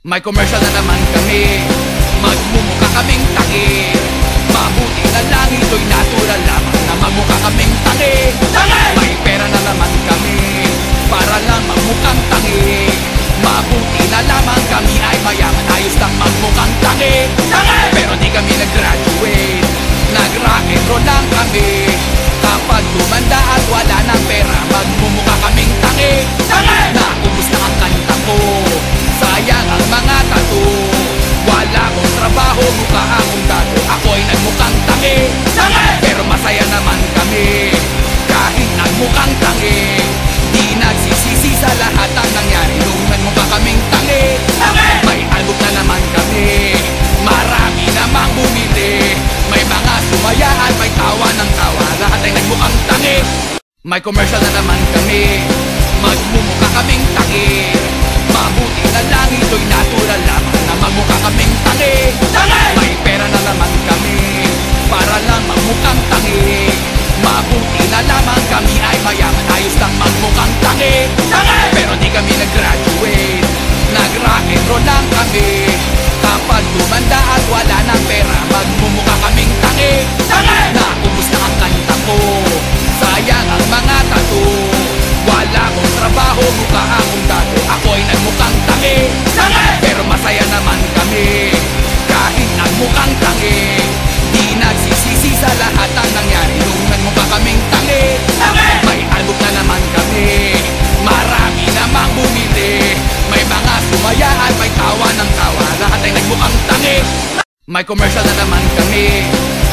May commercial na naman kami, magmumukha kaming tangi. Mabuti na lang ito'y natural lamang na magmukha kaming tangi. May pera na naman kami, para lang magmukhang tangi. Mabuti na lamang kami ay mayaman, ayos lang magmukhang tangi. Pero di kami nag-graduate, nag-rock and roll lang kami. Kapag tumanda at wala ng pera, magmumukha kaming tangi. Naubos na ang kanta ko, sayang ang mga tattoo. Wala akong trabaho, mukha akong gago, ako'y nagmukhang tangi. Pero masaya naman kami, kahit nagmukhang tangi. Di nagsisisi sa lahat ang nangyari nung nagmukha kaming tangi. May album na naman kami, marami namang bumili. May mga sumaya at may tawa ng tawa, lahat ay nagmukhang tangi. May commercial na naman kami, magmumukha kaming tangi. Mabuti na lang ito'y natural lamang na magmukha kaming tangi. May pera na naman kami, para lang magmukhang tangi. Mabuti na lamang kami ay mayaman, ayos lang magmukhang tangi. Pero di kami nag-graduate, nag-rock and roll lang kami. Kapag tumanda at wala ng pera, magmumukha kaming tangi. Naubos na ang kanta ko, sayang ang mga tattoo. Wala akong trabaho, mukha akong gago, ako'y nagmukhang tangi. Pero masaya naman kami, kahit nagmukhang tangi. Di nagsisisi sa lahat ang nangyari nung nagmukha kaming tangi. May album na naman kami, marami namang bumili. May mga sumaya at may tawa ng tawa, lahat ay nagmukhang tangi. May commercial na naman kami,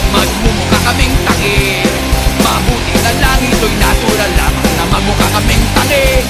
magmumukha kaming tangi. Mabuti na lang ito'y natural lamang na magmukha kaming tangi.